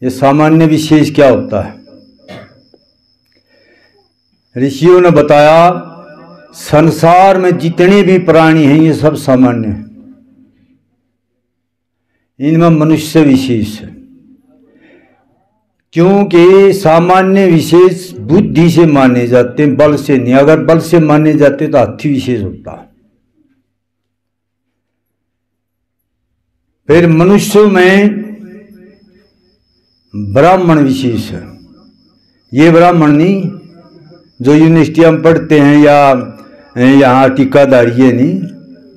ये सामान्य विशेष क्या होता है? ऋषियों ने बताया संसार में जितने भी प्राणी हैं ये सब सामान्य हैं, इनमें मनुष्य विशेष है। क्योंकि सामान्य विशेष बुद्धि से माने जाते हैं, बल से नहीं। अगर बल से माने जाते तो हाथी विशेष होता। फिर मनुष्यों में ब्राह्मण विशेष है। ये ब्राह्मण नहीं जो यूनिवर्सिटियां में पढ़ते हैं या यहाँ टीकाधारी है, नहीं,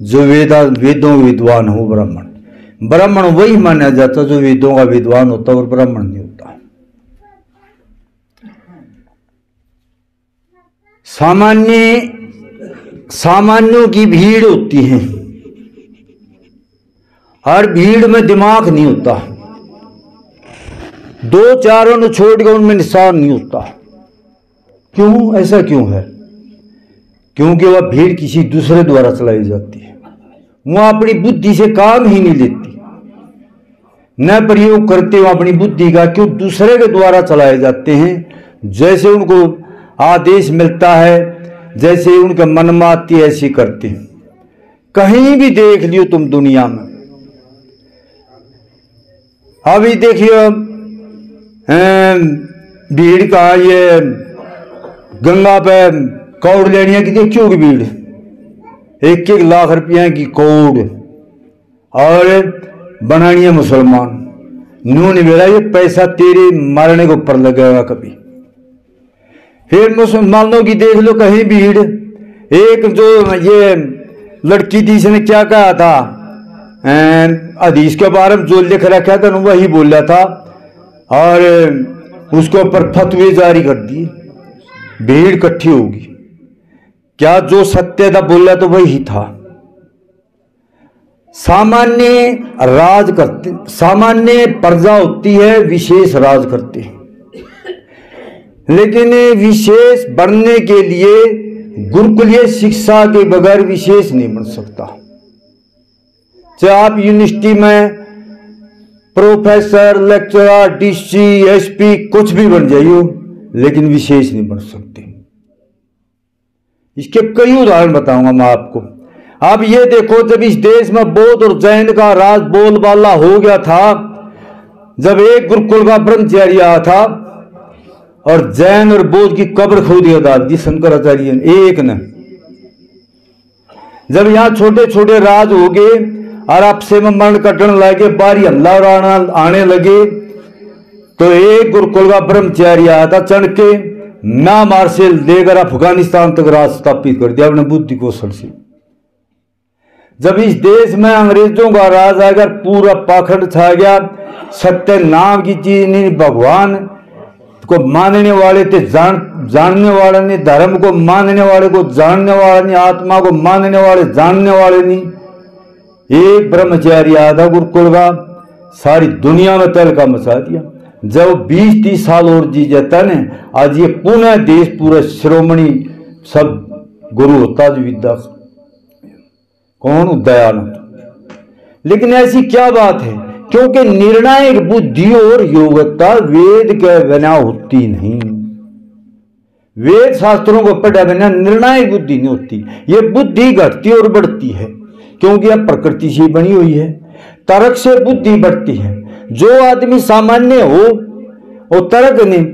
जो वेदों विद्वान हो ब्राह्मण। ब्राह्मण वही माना जाता जो वेदों का विद्वान होता और ब्राह्मण नहीं होता। सामान्यों की भीड़ होती है, हर भीड़ में दिमाग नहीं होता, दो चारों ने छोड़ के उनमें निशान नहीं होता। क्यों? ऐसा क्यों है? क्योंकि वह भीड़ किसी दूसरे द्वारा चलाई जाती है, वह अपनी बुद्धि से काम ही नहीं लेती, न प्रयोग करते हो अपनी बुद्धि का। क्यों? दूसरे के द्वारा चलाए जाते हैं। जैसे उनको आदेश मिलता है, जैसे उनके मन में आती है ऐसे करते हैं। कहीं भी देख लियो तुम दुनिया में, अभी देखियो भीड़ का, ये गंगा पे कौड़ लेनिया की देखियो की भीड़, 1-1 लाख रुपया की कौड़, और बनानी है मुसलमान। न्यू नहीं बेरा, ये पैसा तेरे मारने के ऊपर लगेगा कभी। फिर मुसलमानों की देख लो कहीं भीड़। एक जो ये लड़की थी, इसने क्या कहा था, हदीस के बारे में जो लिख रखा था वही बोल रहा था, और उसके ऊपर फतवे जारी कर दिए। भीड़ इकट्ठी होगी, क्या जो सत्य था बोल रहा तो वही था। सामान्य राज करते, सामान्य प्रजा होती है, विशेष राज करते हैं। लेकिन विशेष बनने के लिए गुरुकुलीय शिक्षा के बगैर विशेष नहीं बन सकता। चाहे आप यूनिवर्सिटी में प्रोफेसर, लेक्चरर, डीसी, एसपी कुछ भी बन जाइयो, लेकिन विशेष नहीं बन सकते। इसके कई उदाहरण बताऊंगा मैं आपको। आप ये देखो, जब इस देश में बौद्ध और जैन का राज बोलबाला हो गया था, जब एक गुरुकुल का ब्रह्मचारी आया था और जैन और बौद्ध की कब्र खोद दिया था जी शंकराचार्य ने, एक ने। जब यहां छोटे छोटे राज हो गए और आपसे में मरण कटने लगे, बारी हमला आने लगे, तो एक गुरुकुल का ब्रह्मचारी आया था, चढ़ के म्यांमार से लेकर अफगानिस्तान तक राज स्थापित कर दिया अपने बुद्धि कौशल से। जब इस देश में अंग्रेजों का राज आकर पूरा पाखंड छा गया, सत्य नाम की चीज नहीं, भगवान को मानने वाले थे जानने वाले नहीं, धर्म को मानने वाले को जानने वाले नहीं, आत्मा को मानने वाले जानने वाले नहीं। एक ब्रह्मचारी आया था गुरुकुल का, सारी दुनिया में तहलका मचा दिया। जब 20-30 साल और जी जाता ने, आज ये पुनः देश पूरा श्रोमणी सब गुरु होता जो विद्या कौन? दयानंद। लेकिन ऐसी क्या बात है? क्योंकि निर्णायक बुद्धि और योग्यता वेद के बिना होती नहीं। वेद शास्त्रों को पढ़े बिना निर्णायक बुद्धि नहीं होती। ये बुद्धि घटती और बढ़ती है, क्योंकि यह प्रकृति से बनी हुई है। तर्क से बुद्धि बढ़ती है। जो आदमी सामान्य हो वो तर्क नहीं,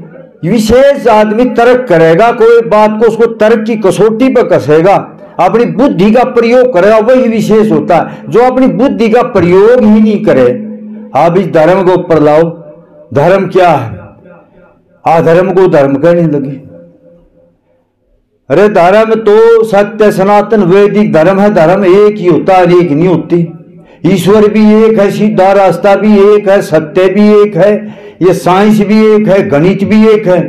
विशेष आदमी तर्क करेगा, कोई बात को उसको तर्क की कसौटी पर कसेगा, अपनी बुद्धि का प्रयोग करेगा, वही विशेष होता है। जो अपनी बुद्धि का प्रयोग ही नहीं करे, आप इस धर्म को ऊपर लाओ। धर्म क्या है? अधर्म को धर्म कहने लगे। अरे धर्म तो सत्य सनातन वैदिक धर्म है। धर्म एक ही होता है, एक नहीं होती। ईश्वर भी एक है, सीधा रास्ता भी एक है, सत्य भी एक है, ये साइंस भी एक है, गणित भी एक है।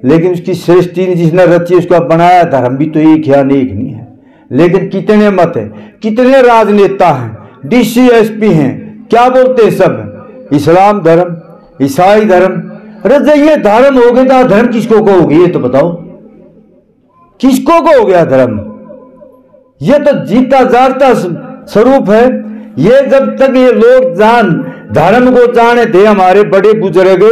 लेकिन उसकी सृष्टि जिसने रची उसका बनाया धर्म भी तो एक है, अनेक नहीं है। लेकिन कितने मत है, कितने राजनेता हैं, डीसी एसपी हैं, क्या बोलते हैं सब? इस्लाम धर्म, ईसाई धर्म। अरे जब ये धर्म हो गया तो धर्म किसको कहोगे? ये तो बताओ, किसको को हो गया धर्म? ये तो जीता जागता स्वरूप है। ये जब तक ये लोग धर्म को जाने थे हमारे बड़े बुजुर्ग।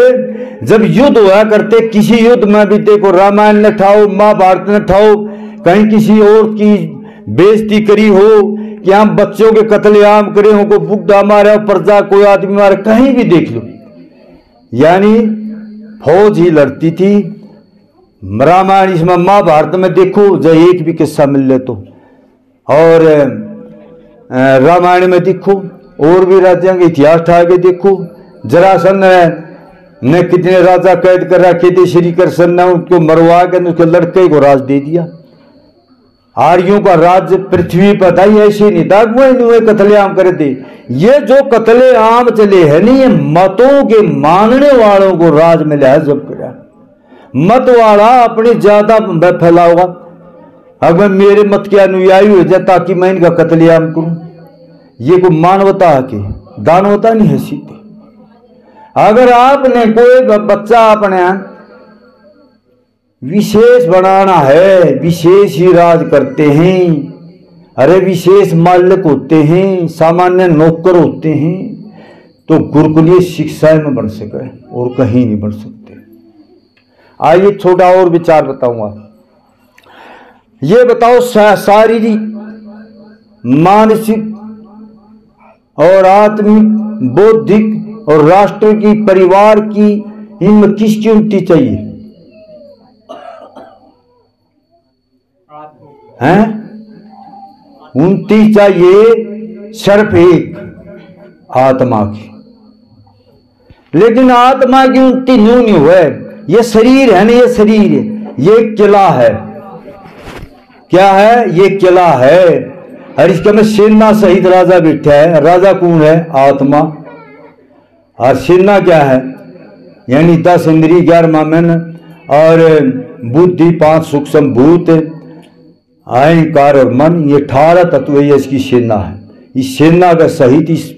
जब युद्ध हुआ करते, किसी युद्ध में भी देखो, रामायण न ठाओ, महाभारत न ठाओ, कहीं किसी और की बेइज्जती करी हो कि हम बच्चों के कत्लेआम करे हो, को बुग्धा मारे, प्रजा कोई आदमी मारे, कहीं भी देख लो, यानी फौज ही लड़ती थी। रामायण, इसमें महाभारत में देखो जब एक भी किस्सा मिल ले तो, और रामायण में देखो, और भी राज्यों के इतिहास ठा के देखो, जरासंध ने कितने राजा कैद कर रखे थे, श्री कृष्ण ने उनको मरवा के उसके लड़के को राज दे दिया। आर्यों का राज्य पृथ्वी पर था, ऐसे नहीं था, वो कत्लेआम करे थे। ये जो कत्लेआम चले है नहीं, ये मतों के मानने वालों को राज मिला है। जब करा मत वाला अपने ज्यादा फैला होगा, अगर मेरे मत के अनुयायी हो जाए ताकि मैं इनका कत्लेआम करूं, ये को मानवता के दानवता नहीं है सीधे। अगर आपने कोई बच्चा अपने विशेष बनाना है, विशेष ही राज करते हैं, अरे विशेष मालिक होते हैं, सामान्य नौकर होते हैं, तो गुरुकुलीय शिक्षाएं में बन सके और कहीं नहीं बन सकते। आइए छोटा और विचार बताऊंगा। ये बताओ, शारीरिक, मानसिक और आत्मिक, बौद्धिक और राष्ट्र की, परिवार की, इनमें किसकी उन्नति चाहिए? हैं? उन्नति चाहिए सिर्फ एक, आत्मा की। लेकिन आत्मा की उन्नति नहीं हुआ। ये शरीर है ना, ये शरीर है, ये किला है। क्या है? ये किला है। और इसके में सेना सहित राजा बैठा है। राजा कौन है? आत्मा। और सेना क्या है? यानी 10 इंद्रिय, 11 मन और बुद्धि, 5 सूक्ष्म भूत, अहंकार और मन, ये 18 तत्व इसकी सेना है। इस सेना का सहित इस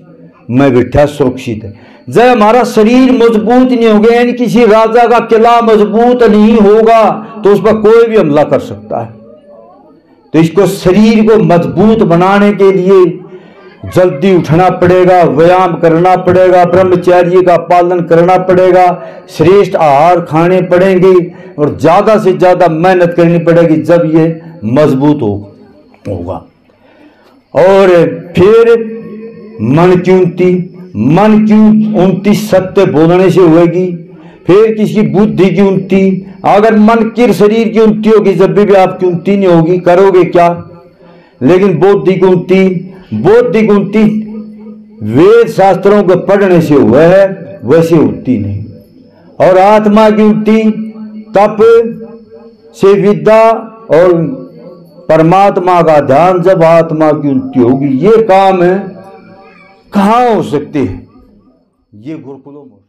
में बैठा सुरक्षित है। जब हमारा शरीर मजबूत नहीं होगा, यानी किसी राजा का किला मजबूत नहीं होगा, तो उस पर कोई भी हमला कर सकता है। तो इसको, शरीर को मजबूत बनाने के लिए जल्दी उठना पड़ेगा, व्यायाम करना पड़ेगा, ब्रह्मचर्य का पालन करना पड़ेगा, श्रेष्ठ आहार खाने पड़ेंगे और ज्यादा से ज्यादा मेहनत करनी पड़ेगी, जब ये मजबूत होगा। और फिर मन की उन्नति, मन की उन्नति सत्य बोलने से होगी। फिर किसी बुद्धि की उन्नति, अगर मन की, शरीर की उन्नति होगी, जब भी आपकी उन्नति नहीं होगी, करोगे क्या? लेकिन बौद्धिक उन्नति, बौद्धिक उन्नति वेद शास्त्रों को पढ़ने से हुआ है, वैसे होती नहीं। और आत्मा की उन्नति तप से, विद्या और परमात्मा का ध्यान, जब आत्मा की उन्नति होगी। ये काम है कहाँ हो सकते हैं? ये गुरुकुलों में।